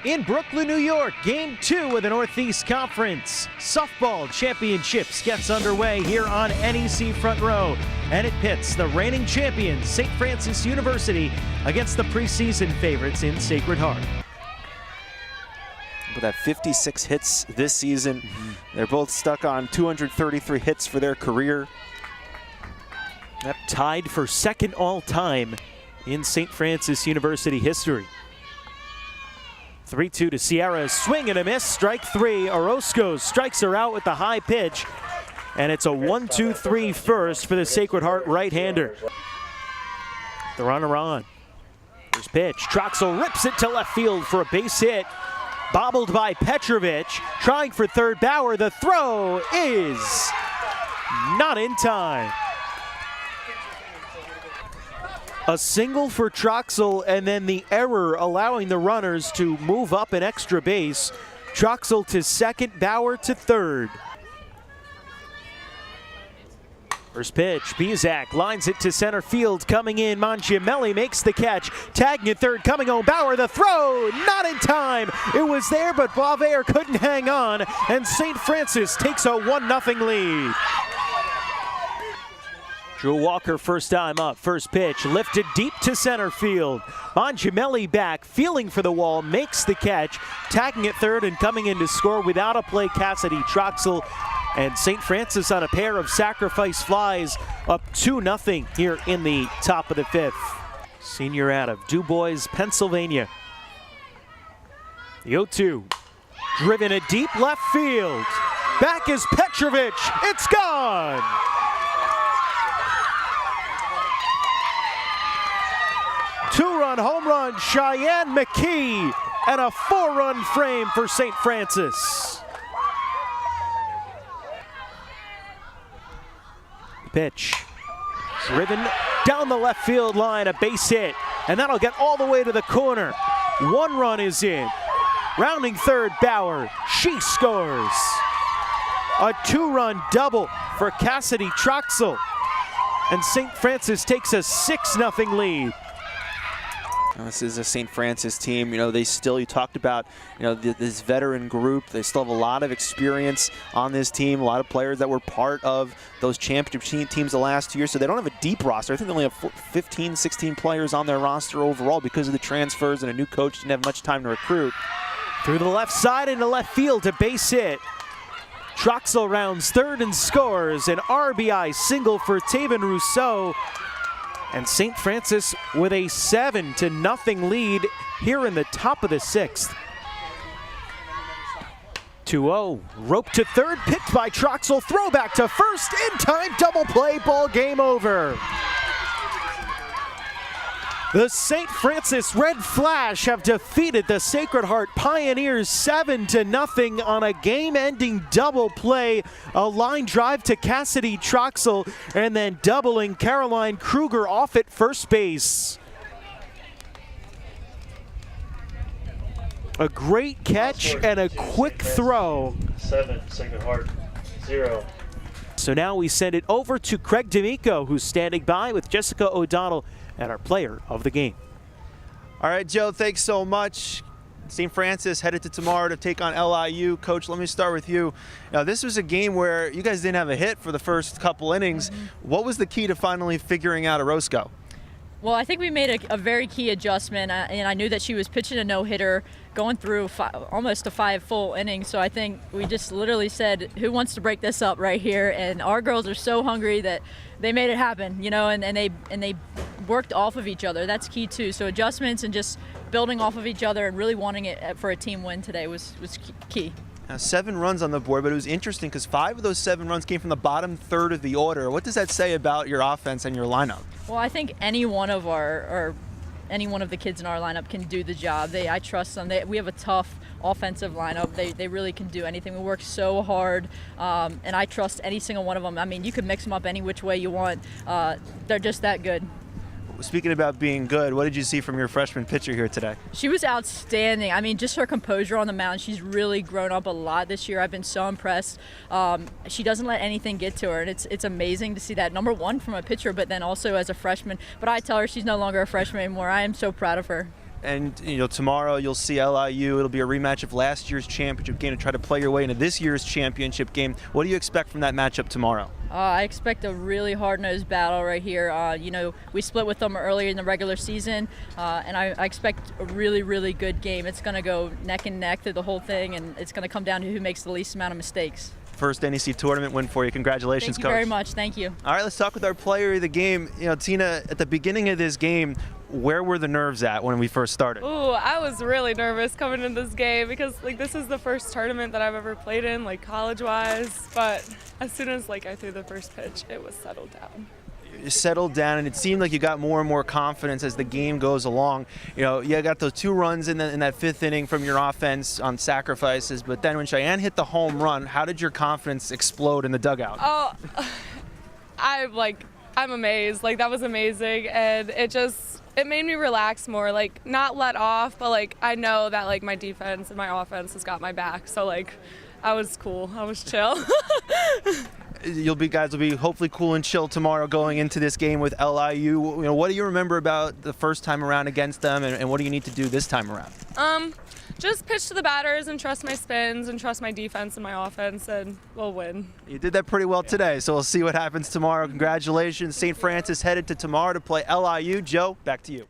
In Brooklyn, New York, Game 2 of the Northeast Conference Softball Championships gets underway here on NEC Front Row, and it pits the reigning champions, St. Francis University, against the preseason favorites in Sacred Heart. With that 56 hits this season, they're both stuck on 233 hits for their career. That tied for second all-time in St. Francis University history. 3-2 to Sierra, swing and a miss, strike three. Orozco strikes her out with the high pitch, and it's a 1-2-3 first for the Sacred Heart right-hander. The runner on. First pitch, Troxel rips it to left field for a base hit. Bobbled by Petrovic, trying for third. Bauer, the throw is not in time. A single for Troxel, and then the error allowing the runners to move up an extra base. Troxel to second, Bauer to third. First pitch, Bizak lines it to center field, coming in, Mangiamelli makes the catch, tagging at third, coming home, Bauer, the throw, not in time. It was there, but Boisvert couldn't hang on, and St. Francis takes a 1-0 lead. Drew Walker first time up, first pitch, lifted deep to center field. Mangiamelli back, feeling for the wall, makes the catch, tagging at third and coming in to score without a play, Cassidy Troxel. And St. Francis on a pair of sacrifice flies, up 2-0 here in the top of the fifth. Senior out of DuBois, Pennsylvania. The 0-2, driven a deep left field. Back is Petrovic, it's gone! Two-run home run, Cheyenne McKee, and a 4-run frame for St. Francis. Pitch, driven down the left field line, a base hit, and that'll get all the way to the corner. One run is in. Rounding third, Bauer, she scores. A two-run double for Cassidy Troxel, and St. Francis takes a 6-0 lead. This is a St. Francis team. You know, they still, you talked about, you know, this veteran group. They still have a lot of experience on this team, a lot of players that were part of those championship teams the last 2 years. So they don't have a deep roster. I think they only have 15, 16 players on their roster overall because of the transfers, and a new coach didn't have much time to recruit. Through the left side into left field, a base hit. Troxel rounds third and scores, an RBI single for Taven Rousseau. And St. Francis with a 7-0 lead here in the top of the sixth. 2-0, rope to third, picked by Troxel, throw back to first, in time, double play, ball game over. The St. Francis Red Flash have defeated the Sacred Heart Pioneers 7-0 on a game-ending double play. A line drive to Cassidy Troxel, and then doubling Caroline Kruger off at first base. A great catch and a quick throw. 7, Sacred Heart, 0. So now we send it over to Craig D'Amico, who's standing by with Jessica O'Donnell and our player of the game. All right, Joe, thanks so much. St. Francis headed to tomorrow to take on LIU. Coach, let me start with you. Now, this was a game where you guys didn't have a hit for the first couple innings. What was the key to finally figuring out Orozco? Well, I think we made a very key adjustment, and I knew that she was pitching a no-hitter, going through almost a 5 full innings. So I think we just literally said, who wants to break this up right here? And our girls are so hungry that they made it happen, you know, and they worked off of each other. That's key too. So adjustments and just building off of each other and really wanting it for a team win today was key. Now, 7 runs on the board, but it was interesting because 5 of those 7 runs came from the bottom third of the order. What does that say about your offense and your lineup? Well, I think any one of the kids in our lineup can do the job. I trust them. We have a tough offensive lineup. They really can do anything. We work so hard, and I trust any single one of them. I mean, you can mix them up any which way you want. They're just that good. Speaking about being good, what did you see from your freshman pitcher here today? She was outstanding. I mean, just her composure on the mound. She's really grown up a lot this year. I've been so impressed. She doesn't let anything get to her, and it's amazing to see that. Number one from a pitcher, but then also as a freshman. But I tell her she's no longer a freshman anymore. I am so proud of her. And tomorrow you'll see LIU. It'll be a rematch of last year's championship game to try to play your way into this year's championship game. What do you expect from that matchup tomorrow? I expect a really hard-nosed battle right here. We split with them earlier in the regular season, and I expect a really, really good game. It's going to go neck and neck through the whole thing, and it's going to come down to who makes the least amount of mistakes. First NEC tournament win for you. Congratulations, Coach. Coach. Thank you very much. Thank you. All right, let's talk with our player of the game. Tina, at the beginning of this game, where were the nerves at when we first started? Ooh, I was really nervous coming into this game because this is the first tournament that I've ever played in, college-wise. But as soon as I threw the first pitch, it was settled down. You settled down, and it seemed like you got more and more confidence as the game goes along. You got those 2 runs in that 5th inning from your offense on sacrifices, but then when Cheyenne hit the home run, how did your confidence explode in the dugout? Oh, I'm amazed. That was amazing, and it made me relax more, not let off, but I know that my defense and my offense has got my back. So I was cool. I was chill. Guys will be hopefully cool and chill tomorrow going into this game with LIU. What do you remember about the first time around against them, and what do you need to do this time around? Just pitch to the batters and trust my spins and trust my defense and my offense, and we'll win. You did that pretty well today, so we'll see what happens tomorrow. Congratulations. St. Francis headed to tomorrow to play LIU. Joe, back to you.